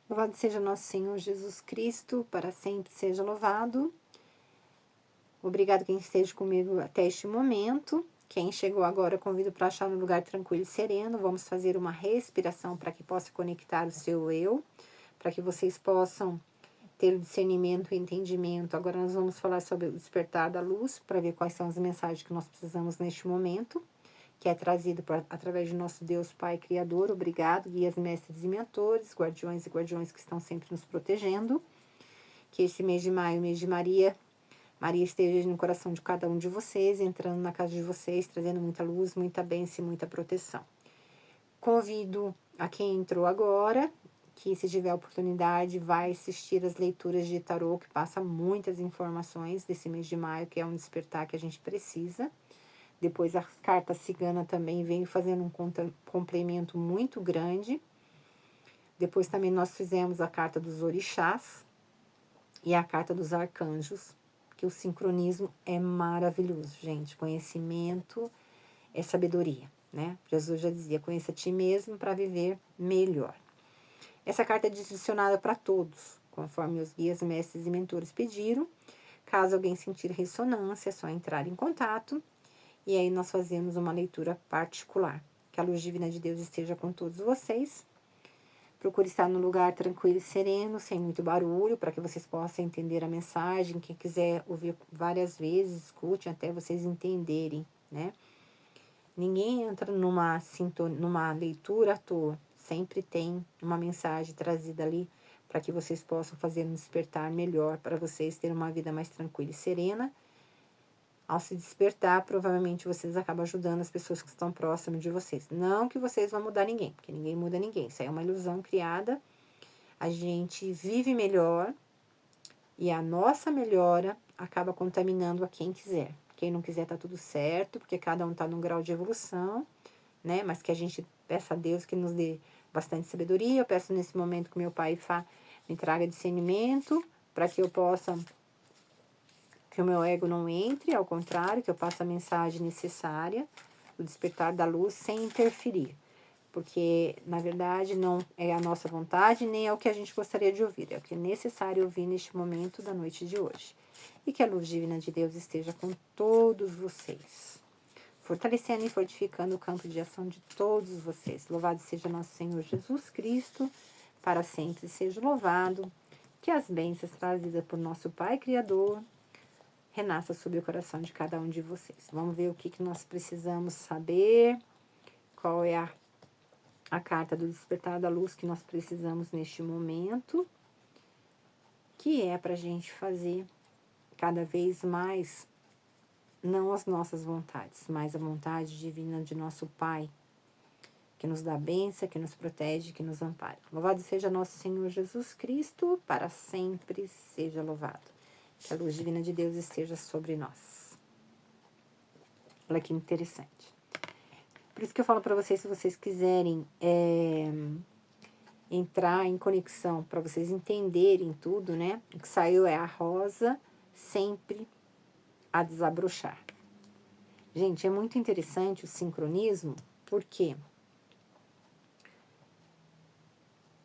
Louvado seja nosso Senhor Jesus Cristo, para sempre seja louvado. Obrigado quem esteja comigo até este momento. Quem chegou agora, convido para achar um lugar tranquilo e sereno. Vamos fazer uma respiração para que possa conectar o seu eu, para que vocês possam ter o discernimento e entendimento. Agora nós vamos falar sobre o despertar da luz, para ver quais são as mensagens que nós precisamos neste momento, que é trazido através de nosso Deus Pai Criador. Obrigado, guias, mestres e mentores, guardiões e guardiões que estão sempre nos protegendo. Que esse mês de maio, mês de Maria esteja no coração de cada um de vocês, entrando na casa de vocês, trazendo muita luz, muita bênção e muita proteção. Convido a quem entrou agora, que se tiver oportunidade, vai assistir as leituras de tarô, que passa muitas informações desse mês de maio, que é um despertar que a gente precisa. Depois as cartas cigana também vem fazendo um complemento muito grande. Depois também nós fizemos a carta dos orixás e a carta dos arcanjos, que o sincronismo é maravilhoso, gente. Conhecimento é sabedoria, né? Jesus já dizia, conheça a ti mesmo para viver melhor. Essa carta é direcionada para todos, conforme os guias, mestres e mentores pediram. Caso alguém sentir ressonância, é só entrar em contato. E aí nós fazemos uma leitura particular. Que a luz divina de Deus esteja com todos vocês. Procure estar num lugar tranquilo e sereno, sem muito barulho, para que vocês possam entender a mensagem. Quem quiser ouvir várias vezes, escute até vocês entenderem, né? Ninguém entra numa leitura à toa. Sempre tem uma mensagem trazida ali para que vocês possam fazer um despertar melhor, para vocês terem uma vida mais tranquila e serena. Ao se despertar, provavelmente vocês acabam ajudando as pessoas que estão próximas de vocês. Não que vocês vão mudar ninguém, porque ninguém muda ninguém. Isso aí é uma ilusão criada. A gente vive melhor e a nossa melhora acaba contaminando a quem quiser. Quem não quiser tá tudo certo, porque cada um tá num grau de evolução, né? Mas que a gente peça a Deus que nos dê bastante sabedoria. Eu peço nesse momento que meu Pai Fá me traga discernimento para que eu possa... que o meu ego não entre, ao contrário, que eu passe a mensagem necessária, o despertar da luz, sem interferir. Porque, na verdade, não é a nossa vontade, nem é o que a gente gostaria de ouvir. É o que é necessário ouvir neste momento da noite de hoje. E que a luz divina de Deus esteja com todos vocês, fortalecendo e fortificando o campo de ação de todos vocês. Louvado seja nosso Senhor Jesus Cristo, para sempre seja louvado. Que as bênçãos trazidas por nosso Pai Criador renasça sobre o coração de cada um de vocês. Vamos ver o que nós precisamos saber, qual é a carta do despertar da luz que nós precisamos neste momento, que é para a gente fazer cada vez mais, não as nossas vontades, mas a vontade divina de nosso Pai, que nos dá bênção, que nos protege, que nos ampara. Louvado seja nosso Senhor Jesus Cristo, para sempre seja louvado. Que a luz divina de Deus esteja sobre nós. Olha que interessante. Por isso que eu falo para vocês, se vocês quiserem entrar em conexão, para vocês entenderem tudo, né? O que saiu é a rosa sempre a desabrochar. Gente, é muito interessante o sincronismo, porque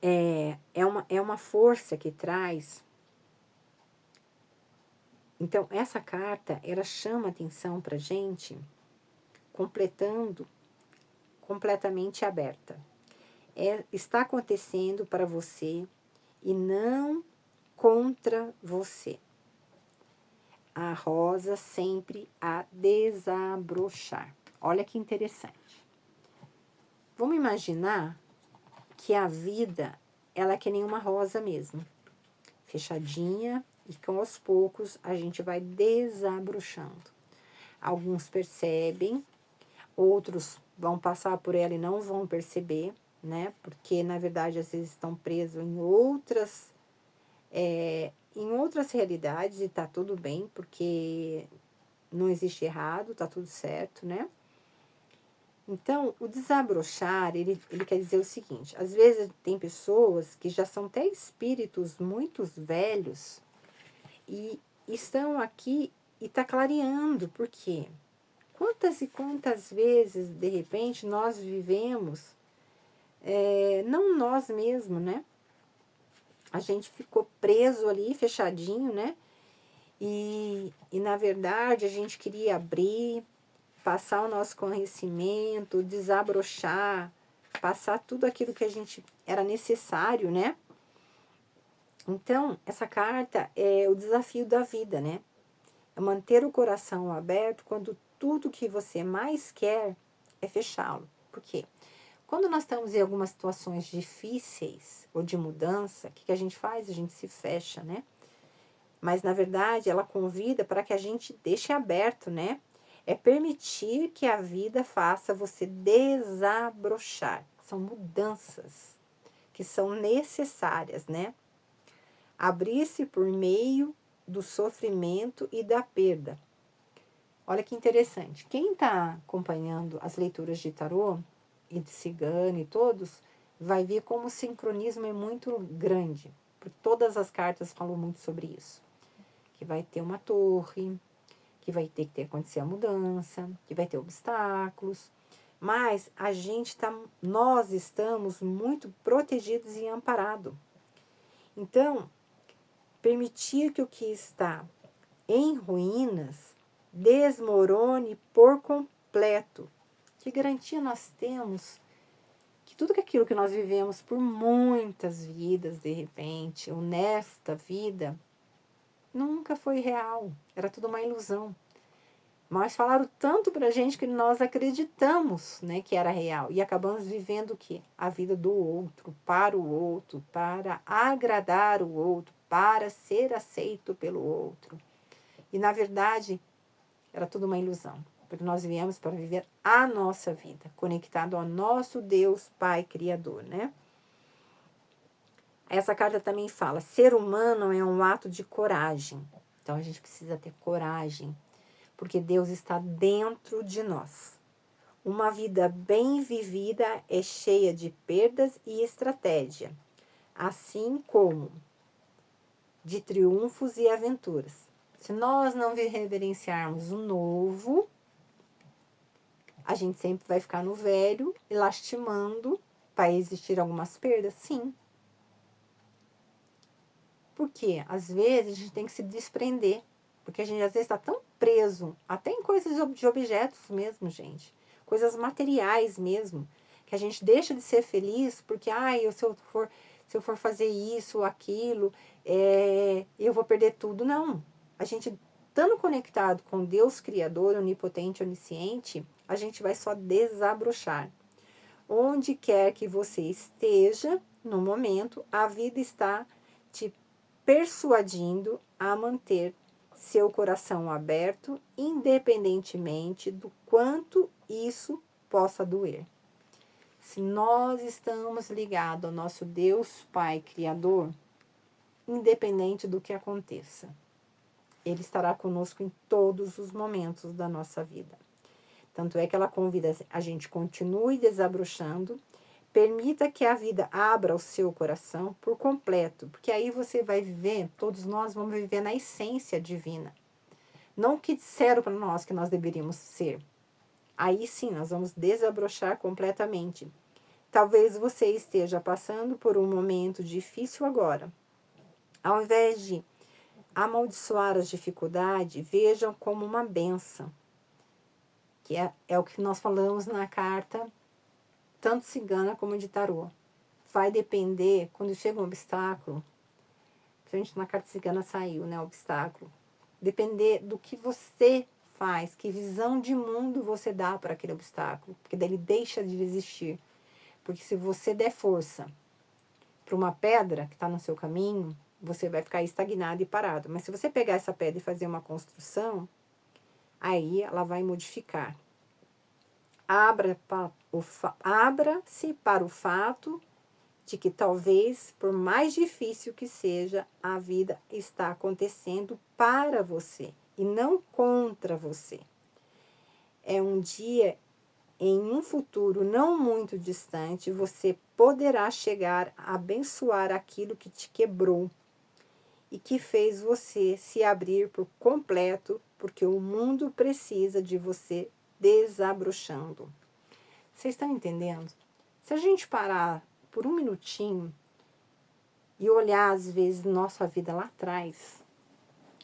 é uma força que traz. Então, essa carta, ela chama atenção pra gente, completando completamente aberta. Está acontecendo para você e não contra você. A rosa sempre a desabrochar. Olha que interessante. Vamos imaginar que a vida, ela é que nem uma rosa mesmo. Fechadinha e que aos poucos a gente vai desabrochando. Alguns percebem, outros vão passar por ela e não vão perceber, né? Porque, na verdade, às vezes estão presos em outras realidades e tá tudo bem, porque não existe errado, tá tudo certo, né? Então, o desabrochar, ele quer dizer o seguinte, às vezes tem pessoas que já são até espíritos muito velhos e estão aqui e tá clareando, por quê? Quantas e quantas vezes, de repente, nós vivemos, não nós mesmos, né? a gente ficou preso ali, fechadinho, né? E na verdade a gente queria abrir, passar o nosso conhecimento, desabrochar, passar tudo aquilo que a gente era necessário, né? Então, essa carta é o desafio da vida, né? É manter o coração aberto quando tudo que você mais quer é fechá-lo. Por quê? Quando nós estamos em algumas situações difíceis ou de mudança, o que a gente faz? A gente se fecha, né? Mas, na verdade, ela convida para que a gente deixe aberto, né? É permitir que a vida faça você desabrochar. São mudanças que são necessárias, né? Abrir-se por meio do sofrimento e da perda. Olha que interessante. Quem está acompanhando as leituras de tarô, e de cigano e todos, vai ver como o sincronismo é muito grande. Porque todas as cartas falam muito sobre isso. Que vai ter uma torre, que vai ter que acontecer a mudança, que vai ter obstáculos. Mas nós estamos muito protegidos e amparados. Então, permitir que o que está em ruínas desmorone por completo. Que garantia nós temos que tudo aquilo que nós vivemos por muitas vidas, de repente, ou nesta vida, nunca foi real. Era tudo uma ilusão. Mas falaram tanto pra gente que nós acreditamos, né, que era real. E acabamos vivendo o quê? A vida do outro, para o outro, para agradar o outro, para ser aceito pelo outro. E, na verdade, era tudo uma ilusão. Porque nós viemos para viver a nossa vida, conectado ao nosso Deus Pai Criador, né? Essa carta também fala, ser humano é um ato de coragem. Então, a gente precisa ter coragem, porque Deus está dentro de nós. Uma vida bem vivida é cheia de perdas e estratégia, assim como de triunfos e aventuras. Se nós não reverenciarmos o novo, a gente sempre vai ficar no velho e lastimando. Vai existir algumas perdas? Sim. Porque às vezes a gente tem que se desprender. Porque a gente às vezes está tão preso, até em coisas de objetos mesmo, gente. Coisas materiais mesmo. Que a gente deixa de ser feliz porque, se eu for fazer isso ou aquilo, eu vou perder tudo. Não. A gente, estando conectado com Deus Criador, onipotente, onisciente, a gente vai só desabrochar. Onde quer que você esteja, no momento, a vida está te persuadindo a manter seu coração aberto, independentemente do quanto isso possa doer. Se nós estamos ligados ao nosso Deus Pai Criador, independente do que aconteça, Ele estará conosco em todos os momentos da nossa vida. Tanto é que ela convida a gente continue desabrochando, permita que a vida abra o seu coração por completo, porque aí você vai viver, todos nós vamos viver na essência divina. Não o que disseram para nós que nós deveríamos ser. Aí sim, nós vamos desabrochar completamente. Talvez você esteja passando por um momento difícil agora. Ao invés de amaldiçoar as dificuldades, vejam como uma bênção. Que é o que nós falamos na carta, tanto cigana como de tarô. Vai depender, quando chega um obstáculo, principalmente na carta cigana saiu, né, o obstáculo. Depender do que você faz, que visão de mundo você dá para aquele obstáculo, porque daí ele deixa de existir. Porque se você der força para uma pedra que está no seu caminho, você vai ficar estagnado e parado. Mas se você pegar essa pedra e fazer uma construção, aí ela vai modificar. Abra-se para o fato de que talvez, por mais difícil que seja, a vida está acontecendo para você e não contra você. É um dia, em um futuro não muito distante, você poderá chegar a abençoar aquilo que te quebrou e que fez você se abrir por completo, porque o mundo precisa de você desabrochando. Vocês estão entendendo? Se a gente parar por um minutinho e olhar, às vezes, nossa vida lá atrás,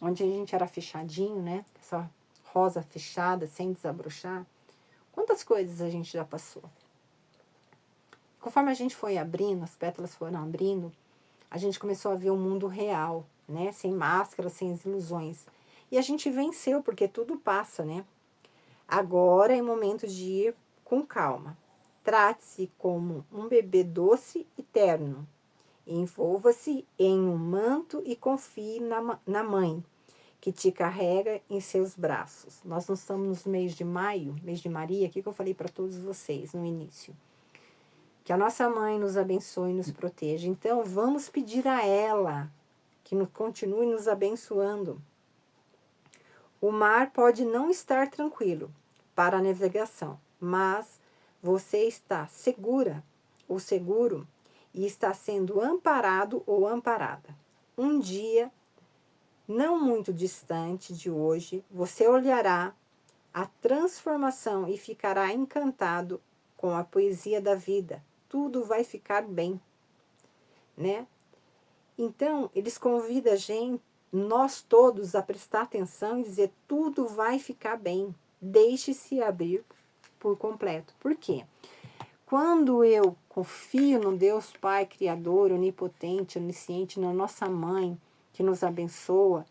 onde a gente era fechadinho, né? Essa rosa fechada, sem desabrochar. Quantas coisas a gente já passou? Conforme a gente foi abrindo, as pétalas foram abrindo, a gente começou a ver o mundo real, né? Sem máscara, sem as ilusões. E a gente venceu, porque tudo passa, né? Agora é momento de ir com calma. Trate-se como um bebê doce e terno. Envolva-se em um manto e confie na mãe, que te carrega em seus braços. Nós não estamos no mês de maio, mês de Maria, aqui que eu falei para todos vocês no início. Que a nossa mãe nos abençoe e nos proteja. Então, vamos pedir a ela que continue nos abençoando. O mar pode não estar tranquilo para a navegação, mas você está segura ou seguro e está sendo amparado ou amparada. Um dia, não muito distante de hoje, você olhará a transformação e ficará encantado com a poesia da vida. Tudo vai ficar bem, né? Então, eles convidam a gente, nós todos, a prestar atenção e dizer, tudo vai ficar bem. Deixe-se abrir por completo. Por quê? Quando eu confio no Deus Pai Criador, onipotente, onisciente, na nossa mãe, que nos abençoa,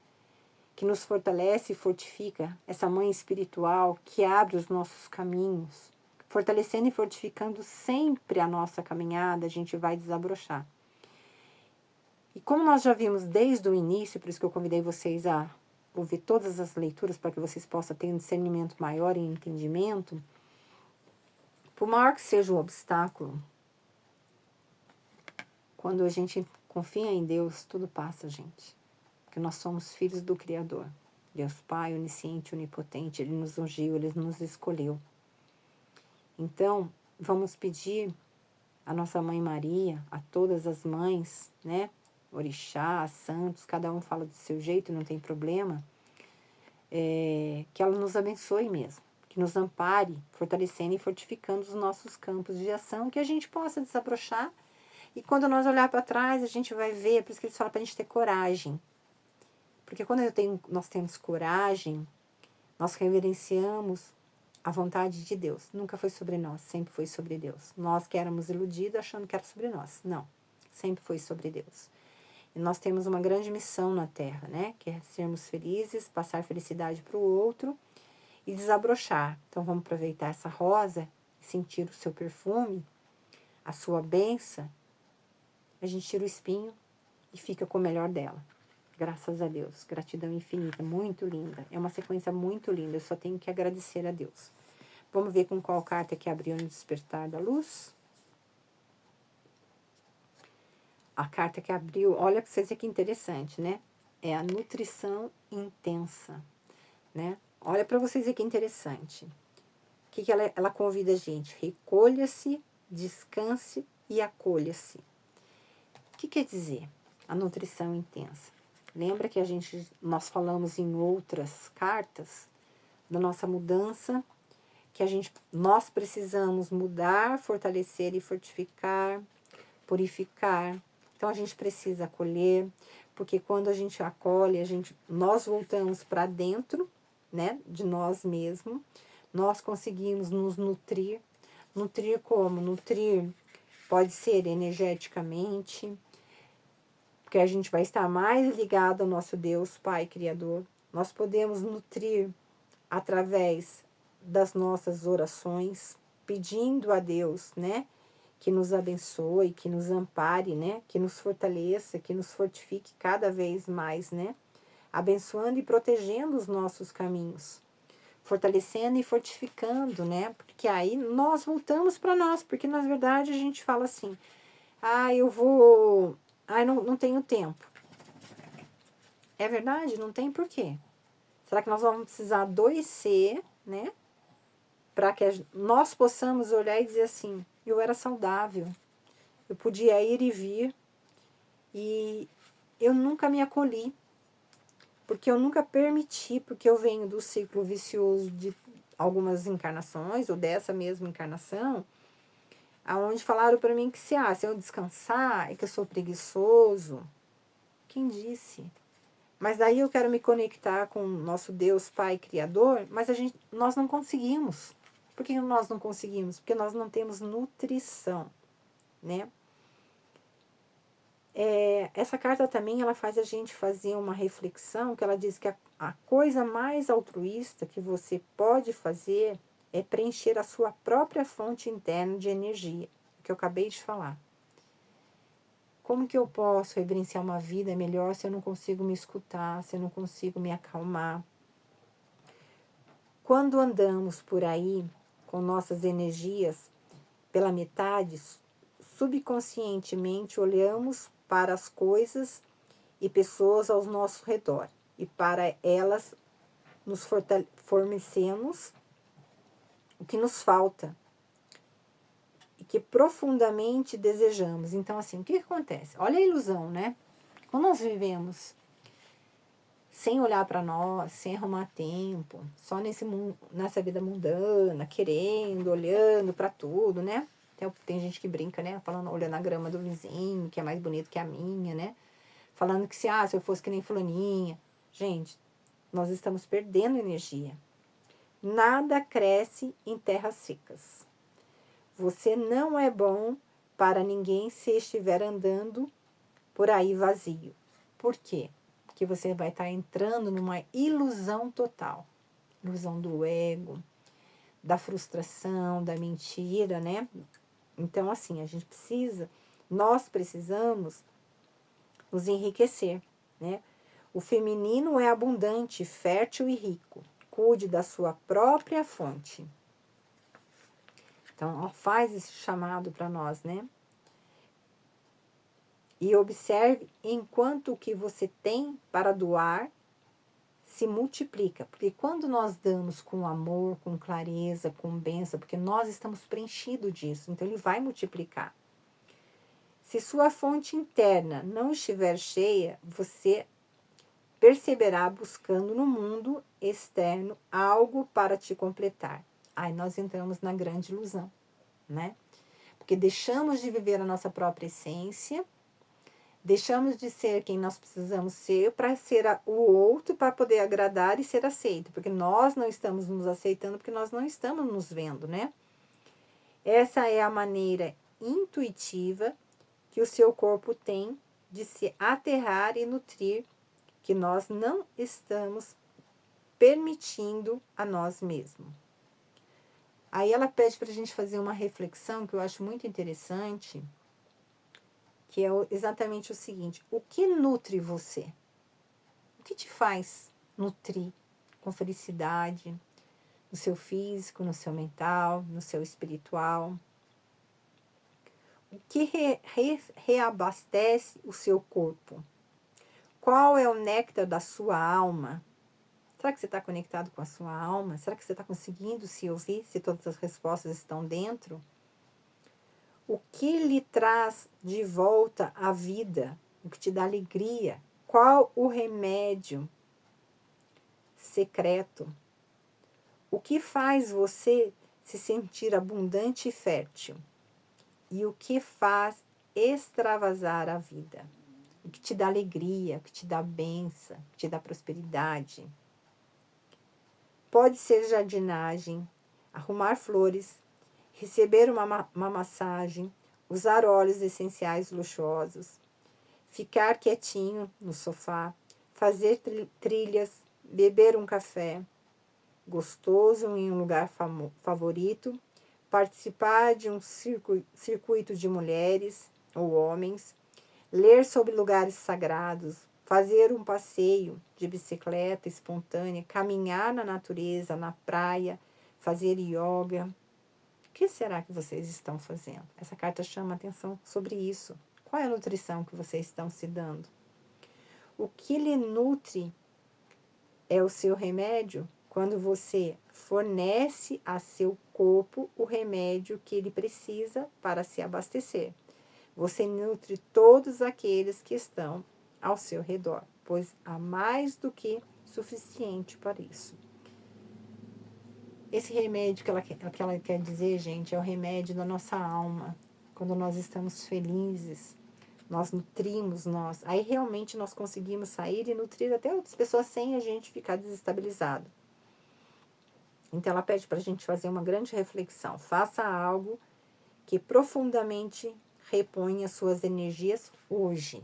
que nos fortalece e fortifica, essa mãe espiritual que abre os nossos caminhos, fortalecendo e fortificando sempre a nossa caminhada, a gente vai desabrochar. E como nós já vimos desde o início, por isso que eu convidei vocês a ouvir todas as leituras para que vocês possam ter um discernimento maior e entendimento, por maior que seja o obstáculo, quando a gente confia em Deus, tudo passa, gente. Porque nós somos filhos do Criador. Deus Pai, onisciente, onipotente, Ele nos ungiu, Ele nos escolheu. Então, vamos pedir a nossa Mãe Maria, a todas as mães, né? Orixá, santos, cada um fala do seu jeito, não tem problema, que ela nos abençoe mesmo, que nos ampare, fortalecendo e fortificando os nossos campos de ação, que a gente possa desabrochar, e quando nós olhar para trás, a gente vai ver, por isso que eles falam para a gente ter coragem, porque quando nós temos coragem, nós reverenciamos a vontade de Deus, nunca foi sobre nós, sempre foi sobre Deus, nós que éramos iludidos achando que era sobre nós, não, sempre foi sobre Deus. E nós temos uma grande missão na Terra, né? Que é sermos felizes, passar felicidade para o outro e desabrochar. Então, vamos aproveitar essa rosa, sentir o seu perfume, a sua benção. A gente tira o espinho e fica com o melhor dela. Graças a Deus. Gratidão infinita. Muito linda. É uma sequência muito linda. Eu só tenho que agradecer a Deus. Vamos ver com qual carta que abriu no Despertar da Luz. A carta que abriu, olha para vocês que interessante, né? É a nutrição intensa, né? Olha para vocês que interessante. O que ela convida a gente? Recolha-se, descanse e acolha-se. O que quer dizer a nutrição intensa? Lembra que nós falamos em outras cartas da nossa mudança, que nós precisamos mudar, fortalecer e fortificar, purificar. Então, a gente precisa acolher, porque quando a gente acolhe, nós voltamos para dentro, né, de nós mesmos, nós conseguimos nos nutrir. Nutrir como? Nutrir pode ser energeticamente, porque a gente vai estar mais ligado ao nosso Deus, Pai Criador. Nós podemos nutrir através das nossas orações, pedindo a Deus, né, que nos abençoe, que nos ampare, né? Que nos fortaleça, que nos fortifique cada vez mais, né? Abençoando e protegendo os nossos caminhos. Fortalecendo e fortificando, né? Porque aí nós voltamos para nós, porque na verdade a gente fala assim, não tenho tempo. É verdade? Não tem por quê? Será que nós vamos precisar adoecer, né? Para que nós possamos olhar e dizer assim, eu era saudável, eu podia ir e vir, e eu nunca me acolhi, porque eu nunca permiti, porque eu venho do ciclo vicioso de algumas encarnações, ou dessa mesma encarnação, aonde falaram para mim que se eu descansar, é que eu sou preguiçoso. Quem disse? Mas daí eu quero me conectar com o nosso Deus Pai Criador, mas nós não conseguimos. Por que nós não conseguimos? Porque nós não temos nutrição, né? Essa carta também, ela faz a gente fazer uma reflexão, que ela diz que a coisa mais altruísta que você pode fazer é preencher a sua própria fonte interna de energia, que eu acabei de falar. Como que eu posso reverenciar uma vida melhor se eu não consigo me escutar, se eu não consigo me acalmar? Quando andamos por aí com nossas energias pela metade, subconscientemente olhamos para as coisas e pessoas ao nosso redor e para elas nos fornecemos o que nos falta e que profundamente desejamos. Então, assim, o que acontece? Olha a ilusão, né? Quando nós vivemos sem olhar para nós, sem arrumar tempo, só nessa vida mundana, querendo, olhando para tudo, né? Tem gente que brinca, né? Falando, olhando a grama do vizinho, que é mais bonito que a minha, né? Falando que se eu fosse que nem fulaninha. Gente, nós estamos perdendo energia. Nada cresce em terras secas. Você não é bom para ninguém se estiver andando por aí vazio. Por quê? Porque você vai estar entrando numa ilusão total. Ilusão do ego, da frustração, da mentira, né? Então, assim, nós precisamos nos enriquecer, né? O feminino é abundante, fértil e rico. Cuide da sua própria fonte. Então, ó, faz esse chamado para nós, né? E observe enquanto o que você tem para doar se multiplica. Porque quando nós damos com amor, com clareza, com bênção, porque nós estamos preenchidos disso, então ele vai multiplicar. Se sua fonte interna não estiver cheia, você perceberá buscando no mundo externo algo para te completar. Aí nós entramos na grande ilusão, né? Porque deixamos de viver a nossa própria essência, deixamos de ser quem nós precisamos ser para ser o outro, para poder agradar e ser aceito. Porque nós não estamos nos aceitando, porque nós não estamos nos vendo, né? Essa é a maneira intuitiva que o seu corpo tem de se aterrar e nutrir, que nós não estamos permitindo a nós mesmos. Aí ela pede para a gente fazer uma reflexão que eu acho muito interessante, que é exatamente o seguinte: o que nutre você? O que te faz nutrir com felicidade no seu físico, no seu mental, no seu espiritual? O que reabastece o seu corpo? Qual é o néctar da sua alma? Será que você está conectado com a sua alma? Será que você está conseguindo se ouvir, se todas as respostas estão dentro? O que lhe traz de volta a vida? O que te dá alegria? Qual o remédio secreto? O que faz você se sentir abundante e fértil? E o que faz extravasar a vida? O que te dá alegria, o que te dá bênção, o que te dá prosperidade? Pode ser jardinagem, arrumar flores, receber uma massagem, usar óleos essenciais luxuosos, ficar quietinho no sofá, fazer trilhas, beber um café gostoso em um lugar favorito, participar de um circuito de mulheres ou homens, ler sobre lugares sagrados, fazer um passeio de bicicleta espontânea, caminhar na natureza, na praia, fazer yoga. O que será que vocês estão fazendo? Essa carta chama atenção sobre isso. Qual é a nutrição que vocês estão se dando? O que lhe nutre é o seu remédio quando você fornece a seu corpo o remédio que ele precisa para se abastecer. Você nutre todos aqueles que estão ao seu redor, pois há mais do que suficiente para isso. Esse remédio que ela quer dizer, gente, é o remédio da nossa alma. Quando nós estamos felizes, nós nutrimos nós. Aí realmente nós conseguimos sair e nutrir até outras pessoas sem a gente ficar desestabilizado. Então ela pede para a gente fazer uma grande reflexão. Faça algo que profundamente reponha suas energias hoje.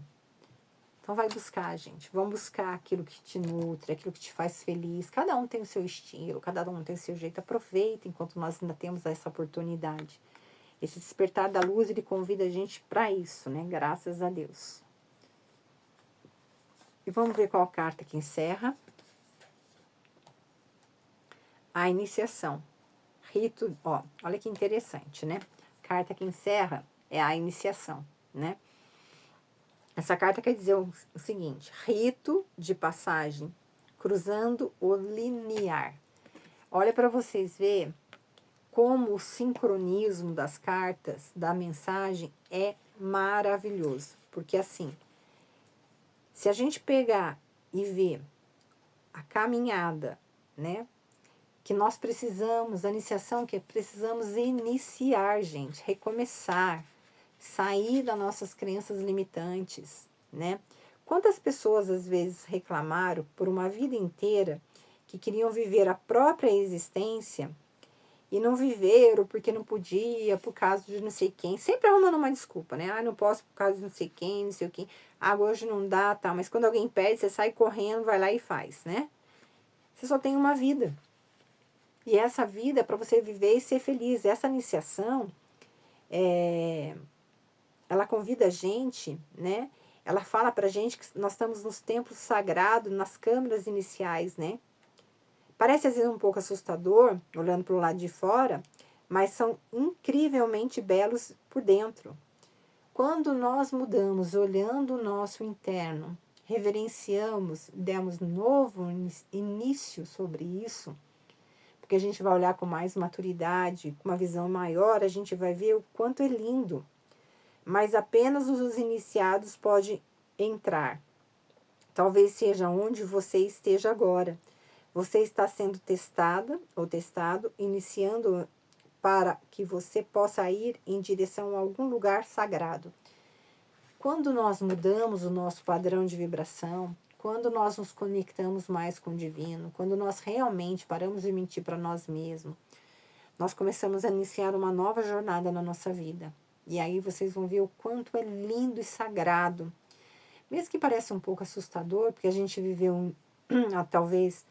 Então vai buscar, gente. Vamos buscar aquilo que te nutre, aquilo que te faz feliz. Cada um tem o seu estilo, cada um tem o seu jeito. Aproveita enquanto nós ainda temos essa oportunidade. Esse despertar da luz, ele convida a gente para isso, né? Graças a Deus. E vamos ver qual carta que encerra. A iniciação. Rito, ó, olha que interessante, né? Carta que encerra é a iniciação, né? Essa carta quer dizer o seguinte: rito de passagem, cruzando o linear. Olha para vocês verem como o sincronismo das cartas, da mensagem, é maravilhoso. Porque assim, se a gente pegar e ver a caminhada, né? Que nós precisamos, a iniciação que precisamos iniciar, gente, recomeçar, sair das nossas crenças limitantes, né? Quantas pessoas às vezes reclamaram por uma vida inteira que queriam viver a própria existência e não viveram porque não podia, por causa de não sei quem, sempre arrumando uma desculpa, né? Ah, não posso por causa de não sei quem, não sei o quê. Ah, hoje não dá, tá? Mas quando alguém pede, você sai correndo, vai lá e faz, né? Você só tem uma vida. E essa vida é para você viver e ser feliz. Essa iniciação, ela convida a gente, né? Ela fala pra gente que nós estamos nos templos sagrados, nas câmaras iniciais, né? Parece às vezes um pouco assustador, olhando para o lado de fora, mas são incrivelmente belos por dentro. Quando nós mudamos, olhando o nosso interno, reverenciamos, demos novo início sobre isso, porque a gente vai olhar com mais maturidade, com uma visão maior, a gente vai ver o quanto é lindo. Mas apenas os iniciados podem entrar. Talvez seja onde você esteja agora. Você está sendo testada ou testado, iniciando para que você possa ir em direção a algum lugar sagrado. Quando nós mudamos o nosso padrão de vibração, quando nós nos conectamos mais com o divino, quando nós realmente paramos de mentir para nós mesmos, nós começamos a iniciar uma nova jornada na nossa vida. E aí vocês vão ver o quanto é lindo e sagrado. Mesmo que pareça um pouco assustador, porque a gente viveu, talvez,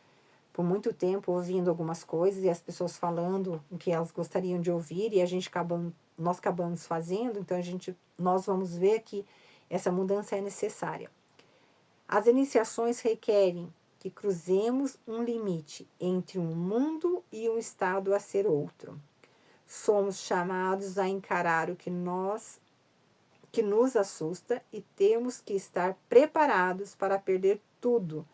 por muito tempo ouvindo algumas coisas e as pessoas falando o que elas gostariam de ouvir e nós acabamos fazendo, então nós vamos ver que essa mudança é necessária. As iniciações requerem que cruzemos um limite entre um mundo e um estado a ser outro. Somos chamados a encarar o que nos assusta e temos que estar preparados para perder tudo,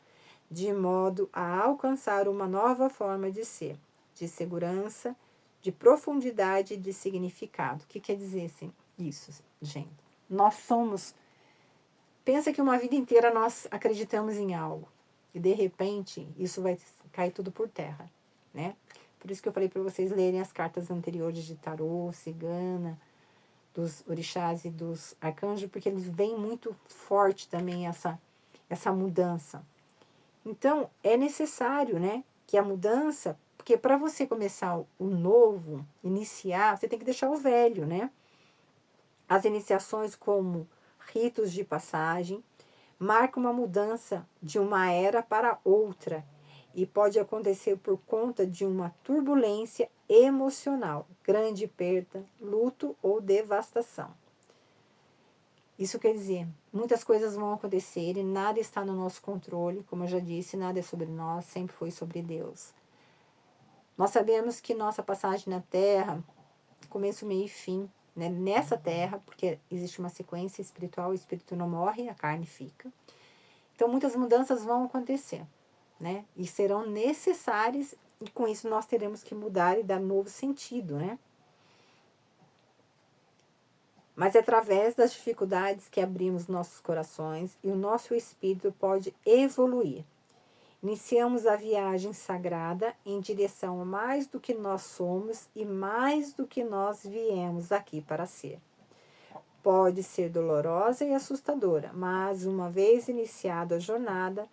de modo a alcançar uma nova forma de ser, de segurança, de profundidade e de significado. O que quer dizer isso, gente? Nós somos... Pensa que uma vida inteira nós acreditamos em algo e de repente isso vai cair tudo por terra, né? Por isso que eu falei para vocês lerem as cartas anteriores de tarô, cigana, dos orixás e dos arcanjos, porque eles veem muito forte também essa mudança. Então, é necessário, né, que a mudança, porque para você começar o novo, iniciar, você tem que deixar o velho, né? As iniciações como ritos de passagem marcam uma mudança de uma era para outra e pode acontecer por conta de uma turbulência emocional, grande perda, luto ou devastação. Isso quer dizer, muitas coisas vão acontecer e nada está no nosso controle, como eu já disse, nada é sobre nós, sempre foi sobre Deus. Nós sabemos que nossa passagem na Terra, começo, meio e fim, né? Nessa Terra, porque existe uma sequência espiritual, o espírito não morre, a carne fica. Então, muitas mudanças vão acontecer, né? E serão necessárias, e com isso nós teremos que mudar e dar novo sentido, né? Mas é através das dificuldades que abrimos nossos corações e o nosso espírito pode evoluir. Iniciamos a viagem sagrada em direção a mais do que nós somos e mais do que nós viemos aqui para ser. Pode ser dolorosa e assustadora, mas uma vez iniciada a jornada,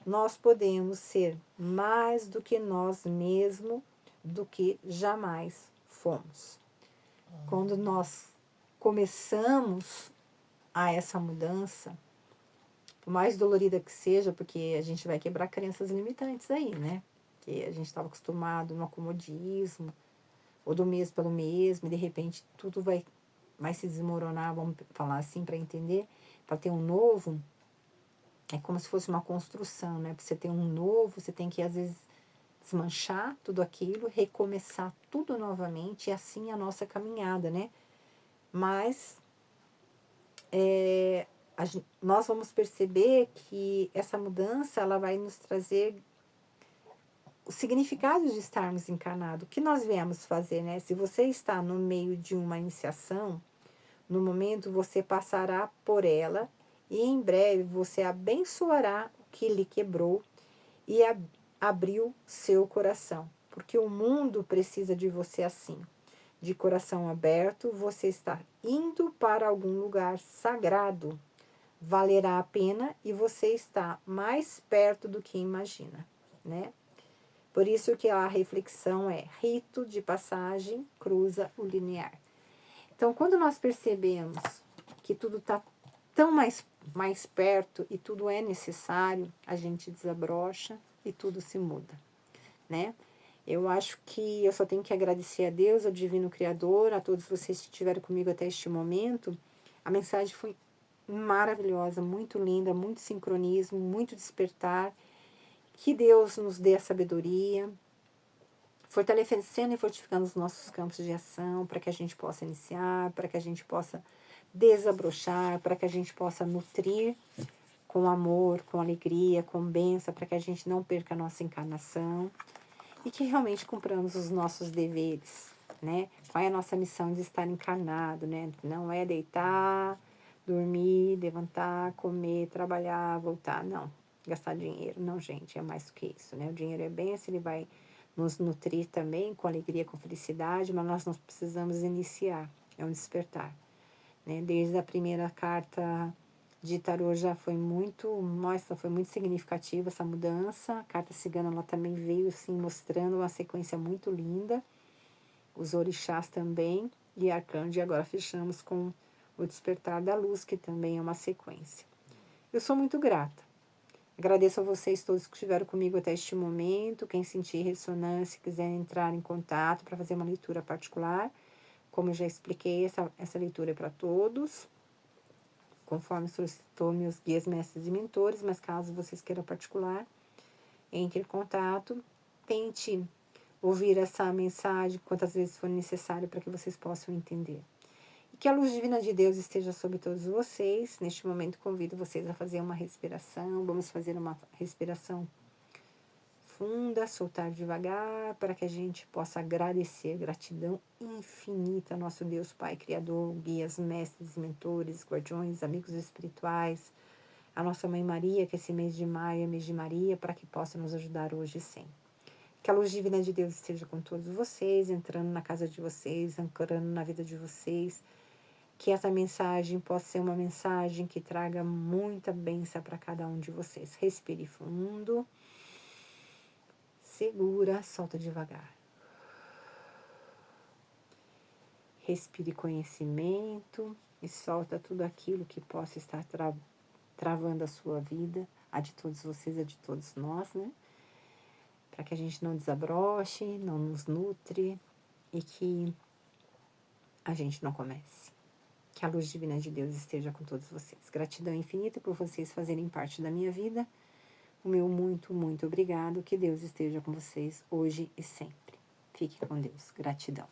nós podemos ser mais do que nós mesmos, do que jamais fomos. Quando nós começamos a essa mudança, por mais dolorida que seja, porque a gente vai quebrar crenças limitantes aí, né? Que a gente estava acostumado no acomodismo, ou do mesmo pelo mesmo, e de repente tudo vai se desmoronar, vamos falar assim para entender, para ter um novo, é como se fosse uma construção, né? Para você ter um novo, você tem que às vezes desmanchar tudo aquilo, recomeçar tudo novamente, e assim a nossa caminhada, né? Mas nós vamos perceber que essa mudança ela vai nos trazer o significado de estarmos encarnados. O que nós viemos fazer, né? Se você está no meio de uma iniciação, no momento você passará por ela e em breve você abençoará o que lhe quebrou e abriu seu coração. Porque o mundo precisa de você assim. De coração aberto, você está indo para algum lugar sagrado. Valerá a pena e você está mais perto do que imagina, né? Por isso que a reflexão é: rito de passagem cruza o linear. Então, quando nós percebemos que tudo está tão mais perto e tudo é necessário, a gente desabrocha e tudo se muda, né? Eu acho que eu só tenho que agradecer a Deus, ao Divino Criador, a todos vocês que estiveram comigo até este momento. A mensagem foi maravilhosa, muito linda, muito sincronismo, muito despertar. Que Deus nos dê a sabedoria, fortalecendo e fortificando os nossos campos de ação, para que a gente possa iniciar, para que a gente possa desabrochar, para que a gente possa nutrir com amor, com alegria, com bênção, para que a gente não perca a nossa encarnação e que realmente cumpramos os nossos deveres, né? Qual é a nossa missão de estar encarnado, né? Não é deitar, dormir, levantar, comer, trabalhar, voltar, não. Gastar dinheiro, não, gente, é mais do que isso, né? O dinheiro é bênção, ele vai nos nutrir também com alegria, com felicidade, mas nós precisamos iniciar, é um despertar, né? Desde a primeira carta de tarô já foi muito, nossa, foi muito significativa essa mudança. A carta cigana ela também veio assim mostrando uma sequência muito linda, os orixás também, e arcanjo, e agora fechamos com o despertar da luz, que também é uma sequência. Eu sou muito grata. Agradeço a vocês todos que estiveram comigo até este momento. Quem sentir ressonância, quiser entrar em contato para fazer uma leitura particular, como eu já expliquei, essa leitura é para todos, conforme solicitou meus guias, mestres e mentores, mas caso vocês queiram particular, entre em contato, tente ouvir essa mensagem quantas vezes for necessário para que vocês possam entender. E que a luz divina de Deus esteja sobre todos vocês. Neste momento, convido vocês a fazer uma respiração. Vamos fazer uma respiração funda, soltar devagar, para que a gente possa agradecer, gratidão infinita, nosso Deus Pai Criador, guias, mestres, mentores, guardiões, amigos espirituais, a nossa Mãe Maria, que esse mês de maio é mês de Maria, para que possa nos ajudar hoje e sempre. Que a luz divina de Deus esteja com todos vocês, entrando na casa de vocês, ancorando na vida de vocês. Que essa mensagem possa ser uma mensagem que traga muita bênção para cada um de vocês. Respire fundo. Segura, solta devagar. Respire conhecimento e solta tudo aquilo que possa estar travando a sua vida, a de todos vocês, a de todos nós, né? Para que a gente não desabroche, não nos nutre e que a gente não comece. Que a luz divina de Deus esteja com todos vocês. Gratidão infinita por vocês fazerem parte da minha vida. O meu muito, muito obrigado. Que Deus esteja com vocês hoje e sempre. Fique com Deus. Gratidão.